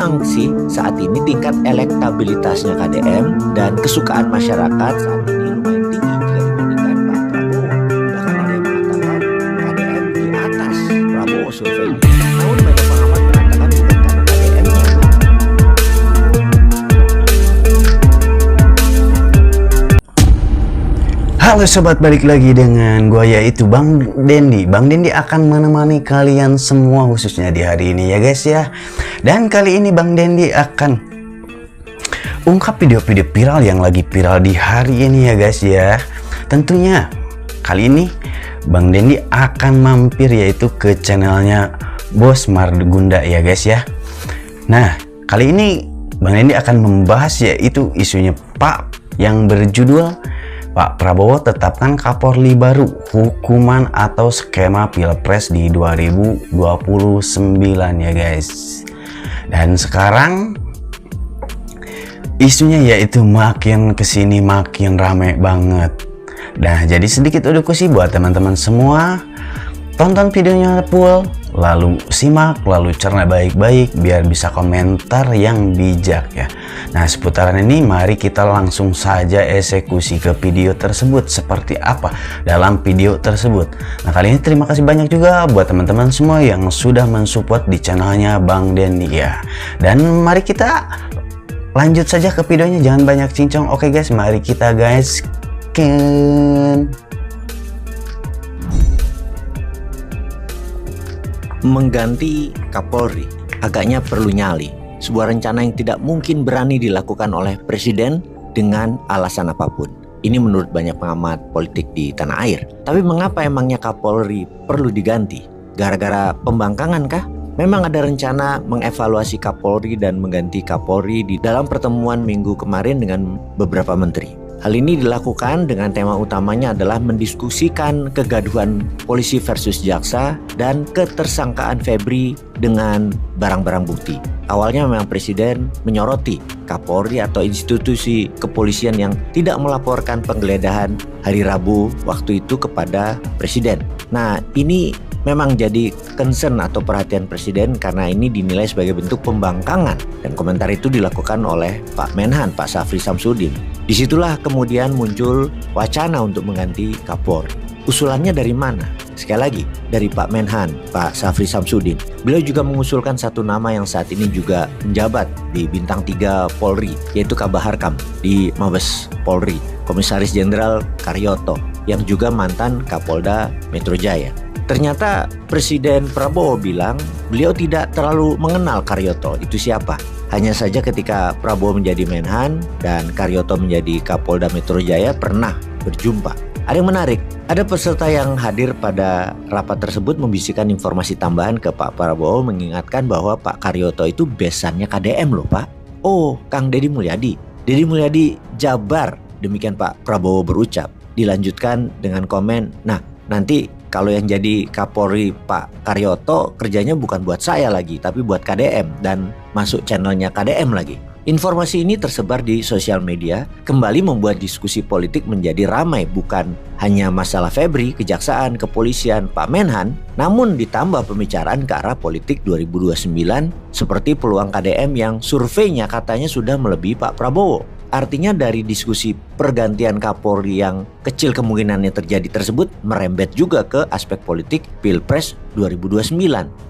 Memang sih saat ini tingkat elektabilitasnya KDM dan kesukaan masyarakat saat ini lumayan tinggi jika dibandingkan Pak Prabowo. Bahkan ada yang mengatakan KDM di atas Prabowo surveinya. Namun banyak pengamat mengatakan bukan karena KDM-nya. Halo sobat, balik lagi dengan gua yaitu Bang Dendi. Bang Dendi akan menemani kalian semua khususnya di hari ini ya guys ya. Dan kali ini Bang Dendi akan ungkap video-video viral yang lagi viral di hari ini ya guys ya. Tentunya kali ini Bang Dendi akan mampir yaitu ke channelnya Bos Margunda ya guys ya. Nah kali ini Bang Dendi akan membahas yaitu isunya Pak yang berjudul Pak Prabowo tetapkan Kapolri baru, hukuman atau skema Pilpres di 2029 ya guys. Dan sekarang isunya yaitu makin kesini makin rame banget. Nah jadi sedikit edukasi buat teman-teman semua, tonton videonya full, lalu simak, lalu cerna baik-baik biar bisa komentar yang bijak ya. Nah seputaran ini mari kita langsung saja eksekusi ke video tersebut seperti apa dalam video tersebut. Nah kali ini terima kasih banyak juga buat teman-teman semua yang sudah mensupport di channelnya Bang Dendi ya. Dan mari kita lanjut saja ke videonya, jangan banyak cincong. Oke guys, mari kita guys Mengganti Kapolri agaknya perlu nyali. Sebuah rencana yang tidak mungkin berani dilakukan oleh presiden dengan alasan apapun. Ini menurut banyak pengamat politik di tanah air. Tapi mengapa emangnya Kapolri perlu diganti? Gara-gara pembangkangan kah? Memang ada rencana mengevaluasi Kapolri dan mengganti Kapolri di dalam pertemuan minggu kemarin dengan beberapa menteri. Hal ini dilakukan dengan tema utamanya adalah mendiskusikan kegaduhan polisi versus jaksa dan ketersangkaan Febri dengan barang-barang bukti. Awalnya memang presiden menyoroti Kapolri atau institusi kepolisian yang tidak melaporkan penggeledahan hari Rabu waktu itu kepada presiden. Nah ini memang jadi concern atau perhatian presiden karena ini dinilai sebagai bentuk pembangkangan, dan komentar itu dilakukan oleh Pak Menhan, Pak Syafri Samsudin. Disitulah kemudian muncul wacana untuk mengganti Kapolri. Usulannya dari mana? Sekali lagi, dari Pak Menhan, Pak Syafri Samsudin. Beliau juga mengusulkan satu nama yang saat ini juga menjabat di Bintang 3 Polri, yaitu Kabahar Kam di Mabes Polri, Komisaris Jenderal Karyoto, yang juga mantan Kapolda Metro Jaya. Ternyata Presiden Prabowo bilang beliau tidak terlalu mengenal Karyoto itu siapa. Hanya saja ketika Prabowo menjadi Menhan dan Karyoto menjadi Kapolda Metro Jaya pernah berjumpa. Ada yang menarik, ada peserta yang hadir pada rapat tersebut membisikkan informasi tambahan ke Pak Prabowo mengingatkan bahwa Pak Karyoto itu besannya KDM loh Pak. Oh, Kang Deddy Mulyadi. Deddy Mulyadi Jabar, demikian Pak Prabowo berucap. Dilanjutkan dengan komen, nah nanti kalau yang jadi Kapolri Pak Karyoto kerjanya bukan buat saya lagi tapi buat KDM dan masuk channelnya KDM lagi. Informasi ini tersebar di sosial media kembali membuat diskusi politik menjadi ramai, bukan hanya masalah Febri, kejaksaan, kepolisian, Pak Menhan, namun ditambah pembicaraan ke arah politik 2029 seperti peluang KDM yang surveinya katanya sudah melebihi Pak Prabowo. Artinya dari diskusi pergantian Kapolri yang kecil kemungkinannya terjadi tersebut merembet juga ke aspek politik Pilpres 2029.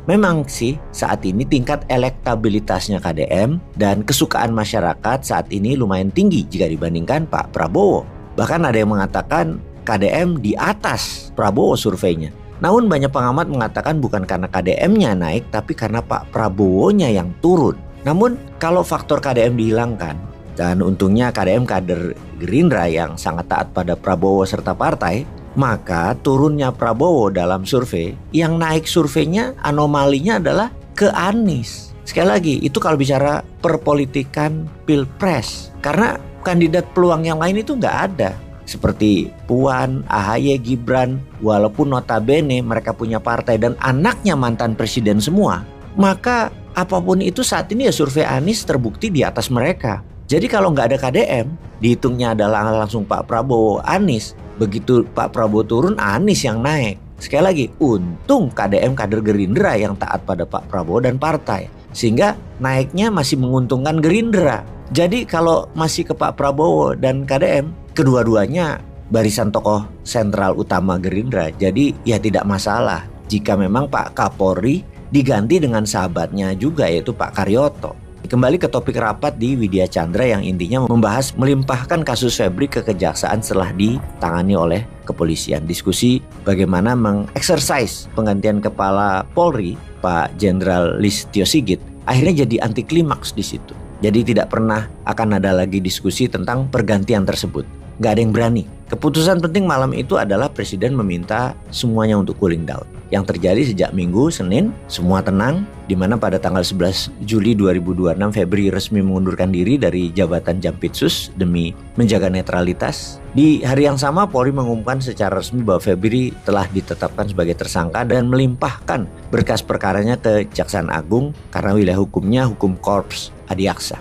Memang sih saat ini tingkat elektabilitasnya KDM dan kesukaan masyarakat saat ini lumayan tinggi jika dibandingkan Pak Prabowo. Bahkan ada yang mengatakan KDM di atas Prabowo surveinya. Namun banyak pengamat mengatakan bukan karena KDM-nya naik tapi karena Pak Prabowo-nya yang turun. Namun kalau faktor KDM dihilangkan, dan untungnya KDM kader Gerindra yang sangat taat pada Prabowo serta partai, maka turunnya Prabowo dalam survei, yang naik surveinya anomalinya adalah ke Anies. Sekali lagi, itu kalau bicara perpolitikan Pilpres. Karena kandidat peluang yang lain itu nggak ada. Seperti Puan, AHY, Gibran, walaupun notabene mereka punya partai dan anaknya mantan presiden semua, maka apapun itu saat ini ya survei Anies terbukti di atas mereka. Jadi kalau nggak ada KDM, dihitungnya adalah langsung Pak Prabowo, Anies. Begitu Pak Prabowo turun, Anies yang naik. Sekali lagi, untung KDM kader Gerindra yang taat pada Pak Prabowo dan partai. sehingga naiknya masih menguntungkan Gerindra. Jadi kalau masih ke Pak Prabowo dan KDM, kedua-duanya barisan tokoh sentral utama Gerindra. Jadi ya tidak masalah jika memang Pak Kapolri diganti dengan sahabatnya juga, yaitu Pak Karyoto. Kembali ke topik rapat di Widya Chandra yang intinya membahas melimpahkan kasus Febri ke kejaksaan setelah ditangani oleh kepolisian. Diskusi bagaimana mengeksersis penggantian kepala Polri, Pak Jenderal Listio Sigit, akhirnya jadi anti klimaks di situ. Jadi tidak pernah akan ada lagi diskusi tentang pergantian tersebut. Gak ada yang berani. Keputusan penting malam itu adalah Presiden meminta semuanya untuk cooling down. Yang terjadi sejak Minggu, Senin, semua tenang, di mana pada tanggal 11 Juli 2026 Febri resmi mengundurkan diri dari jabatan Jampitsus demi menjaga netralitas. Di hari yang sama, Polri mengumumkan secara resmi bahwa Febri telah ditetapkan sebagai tersangka dan melimpahkan berkas perkaranya ke Kejaksaan Agung karena wilayah hukumnya hukum Korps Adiaksa.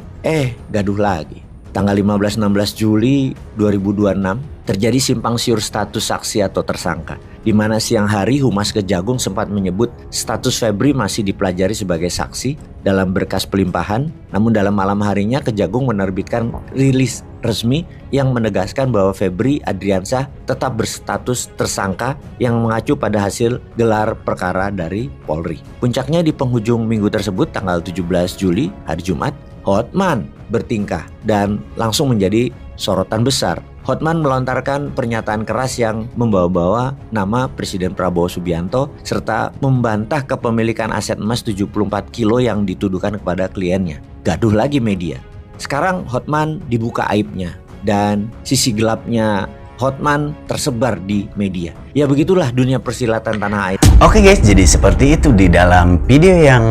Gaduh lagi. Tanggal 15-16 Juli 2026 terjadi simpang siur status saksi atau tersangka, di mana siang hari Humas Kejagung sempat menyebut status Febri masih dipelajari sebagai saksi dalam berkas pelimpahan, namun dalam malam harinya Kejagung menerbitkan rilis resmi yang menegaskan bahwa Febri Adriansyah tetap berstatus tersangka yang mengacu pada hasil gelar perkara dari Polri. Puncaknya di penghujung minggu tersebut, tanggal 17 Juli, hari Jumat, Hotman bertingkah dan langsung menjadi sorotan besar. Hotman melontarkan pernyataan keras yang membawa-bawa nama Presiden Prabowo Subianto serta membantah kepemilikan aset emas 74 kilo yang dituduhkan kepada kliennya. Gaduh lagi media. Sekarang Hotman dibuka aibnya dan sisi gelapnya Hotman tersebar di media. Ya begitulah dunia persilatan tanah air. Oke guys, jadi seperti itu di dalam video yang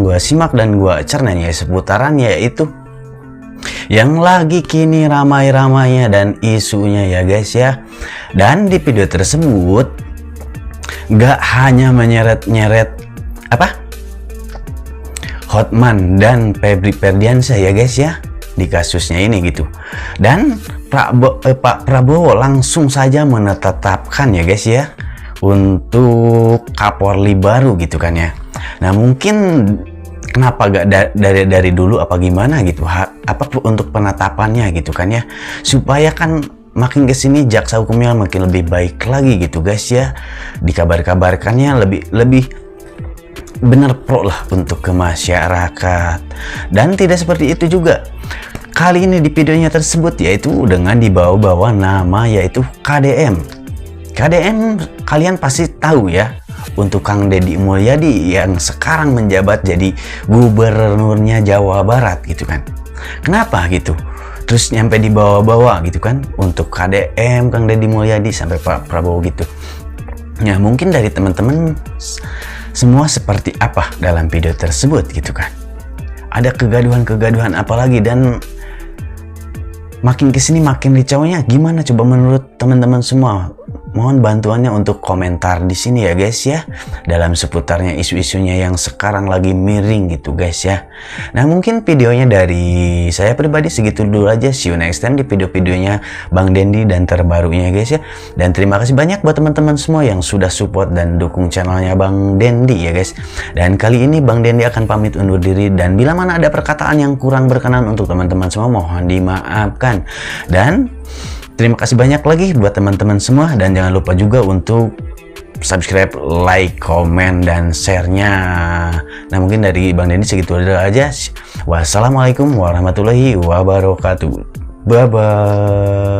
gue simak dan gue cerna ya seputaran, yaitu yang lagi kini ramai-ramainya dan isunya ya guys ya. Dan di video tersebut gak hanya menyeret-nyeret Hotman dan Febri Ferdiansyah ya guys ya di kasusnya ini gitu. Dan Pak Prabowo langsung saja menetapkan ya guys ya untuk Kapolri baru gitu kan ya. Nah mungkin kenapa gak dari dulu apa gimana gitu, apa untuk penetapannya gitu kan ya, supaya kan makin kesini jaksa hukumnya makin lebih baik lagi gitu guys ya, dikabar-kabarkannya lebih bener pro lah untuk ke masyarakat. Dan tidak seperti itu juga kali ini di videonya tersebut, yaitu dengan dibawa-bawa nama yaitu KDM. KDM kalian pasti tahu ya, untuk Kang Deddy Mulyadi yang sekarang menjabat jadi gubernurnya Jawa Barat gitu kan. Kenapa gitu? Terus nyampe dibawa-bawa gitu kan untuk KDM Kang Deddy Mulyadi sampai Pak Prabowo gitu. Ya mungkin dari teman-teman semua seperti apa dalam video tersebut gitu kan. Ada kegaduhan-kegaduhan apa lagi, dan makin kesini makin ricaunya gimana coba menurut teman-teman semua? Mohon bantuannya untuk komentar di sini ya guys ya, dalam seputarnya isu-isunya yang sekarang lagi miring gitu guys ya. Nah mungkin videonya dari saya pribadi segitu dulu aja. See you next time di video-videonya Bang Dendi dan terbarunya guys ya. Dan terima kasih banyak buat teman-teman semua yang sudah support dan dukung channelnya Bang Dendi ya guys. Dan kali ini Bang Dendi akan pamit undur diri, dan bila mana ada perkataan yang kurang berkenan untuk teman-teman semua mohon dimaafkan. Dan terima kasih banyak lagi buat teman-teman semua, dan jangan lupa juga untuk subscribe, like, komen, dan share-nya. Nah mungkin dari Bang Dendi segitu aja. Wassalamualaikum warahmatullahi wabarakatuh. Bye-bye.